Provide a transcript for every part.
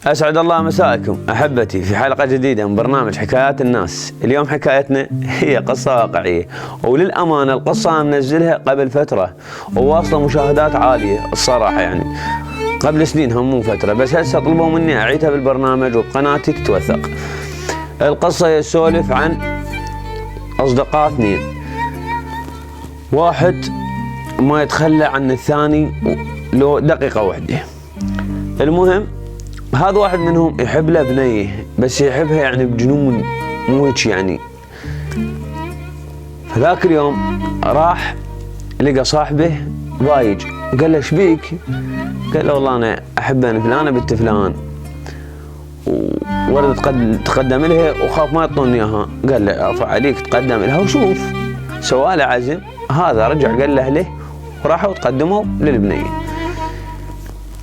أسعد الله مساءكم أحبتي في حلقة جديدة من برنامج حكايات الناس. اليوم حكايتنا هي قصة واقعية، وللأمانة القصة منزلها قبل فترة وواصلة مشاهدات عالية الصراحة، يعني قبل سنين هم مو فترة، بس هسه طلبوا مني أعيدها بالبرنامج وبقناتي تتوثق. القصة يسولف عن أصدقاء اثنين، واحد ما يتخلى عن الثاني لو دقيقة واحدة. المهم هذا واحد منهم يحب له بنيه، بس يحبها يعني بجنون، مو هيك يعني. فذاك اليوم راح لقى صاحبه ضايج، قال له ايش بيك؟ قال له والله انا احب انا فلانه بنت فلان، ورد تقدم لها وخاف ما يعطوني اياها. قال له ارفع عليك تقدم لها وشوف. سوى له عزم، هذا رجع قال لاهله وراحوا تقدموا للبنيه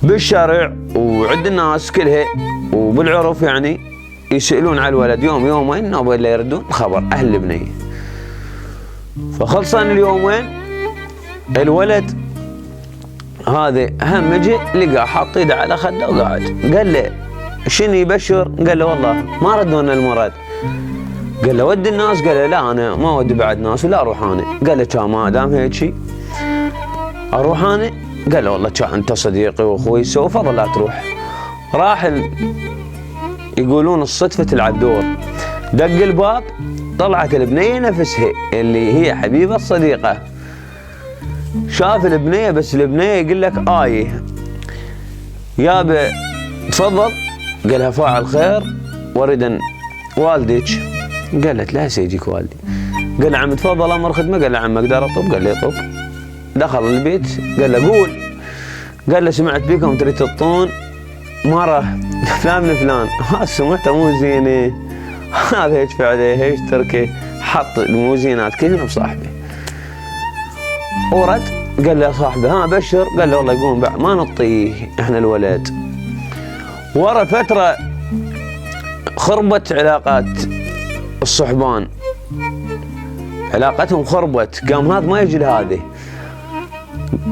بالشارع، وعند الناس كلها وبالعرف يعني يسألون على الولد يوم يومين نوبة اللي يردون خبر أهل البنية. فخلصان اليومين الولد هذا هم جي لقى حاط ايده على خده وقاعد. قال له شنو يبشر؟ قال له والله ما ردونا المراد. قال له ودي الناس؟ قال له لا انا ما ودي بعد ناس ولا اروح انا. قال له كان ما دام هيك شيء اروح انا. قال له والله كان انت صديقي واخوي سو فضل لا تروح. راح يقولون الصدفة تلعب دور، دق الباب طلعت البنية نفسها اللي هي حبيبة الصديقة. شاف البنية، بس البنية يقول لك آية يابا تفضل. قالها فاعل خير وردا والدك. قالت لا سيجيك والدي. قال له عم تفضل امر خدمة. قال له عم اقدر اطب؟ قال له يطب. دخل البيت قال له قول. قال له سمعت بيكم تريد تطون مرة فلان من فلان. سمعته مو زينه، هذا هيك فعله هيك تركه، حط الموزينات كلهن بصاحبه. ورد قال له صاحبه ها بشر. قال له والله يقوم بعد ما نعطيه احنا الولد. ورا فترة خربت علاقات الصحبان، علاقتهم خربت، قام هذا ما يجي لهذه.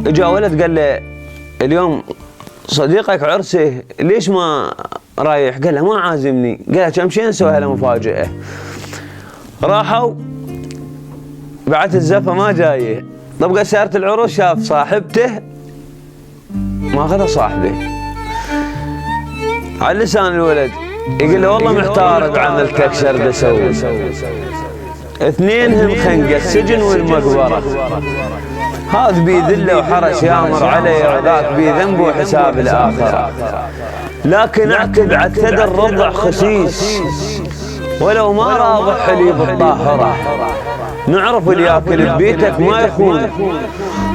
اجا ولد قال له اليوم صديقك عرسه ليش ما رايح؟ قال له ما عازمني. قال له كم شي نسوي له مفاجأة. راحوا بعد الزفة ما جايه. طب قد سيارة العروس شاف صاحبته ماخذها صاحبه على لسان الولد، يقول له والله محتار بعملتك شر بسوي. اثنينهم خنقة السجن والمقبرة، هذا بي ذله وحرش يامر عليه، وذاك بي ذنبه وحساب الآخرة. لكن اعتب على الثدى الرضع خسيس، ولو ما راضح حليب الطاهرة. نعرف اللي ياكل ببيتك ما يخون،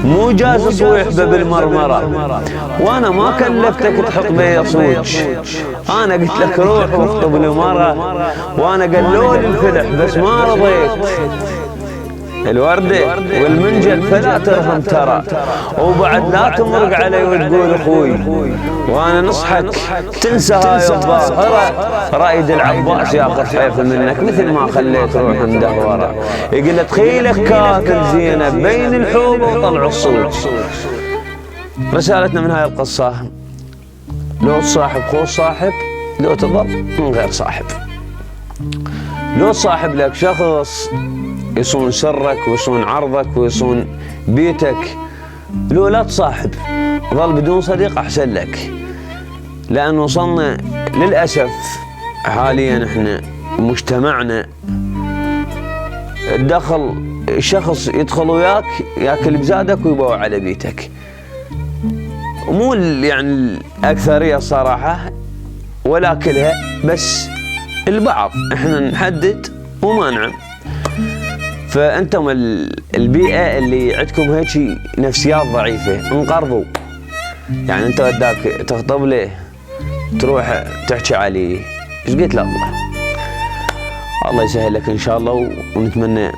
مو جاز صويحبه بالمرمرة. وانا ما كلفتك تحط بي صوج، انا قلت لك روح واخطب لي مرة، وانا قلولي الفلح بس ما رضيت. الوردة والمنجل فلا ترهم ترى، وبعد لا تمرق علي وتقول اخوي. وانا نصحك تنسى هاي الظاهرة، رايد العباس ياخذ حيف منك مثل ما خليت روح مدهورة. يقول تخيلك كاتل زينب بين الحوب وطلع الصوت. رسالتنا من هاي القصة لو تصاحب خو صاحب، لو تضل من غير صاحب. لو تصاحب لك شخص يصون سرك ويصون عرضك ويصون بيتك، لو لا تصاحب ظل بدون صديق احسن لك. لان وصلنا للاسف حاليا احنا مجتمعنا الدخل شخص يدخل وياك ياكل بزادك ويبوع على بيتك. مو يعني الاكثريه الصراحه ولا كلها، بس البعض احنا نحدد وما نعم. فانتم البيئه اللي عندكم هيك نفسيات ضعيفه انقرضوا. يعني انت وداك تخطب له تروح تحكي عليه ايش قلت له؟ الله يسهل لك ان شاء الله، ونتمنى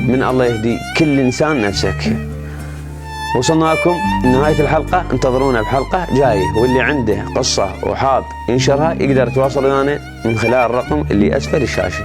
من الله يهدي كل انسان نفسك. وصلنا لكم نهايه الحلقه، انتظرونا بحلقه جايه، واللي عنده قصه وحاب ينشرها يقدر يتواصل ويانا من خلال الرقم اللي اسفل الشاشه.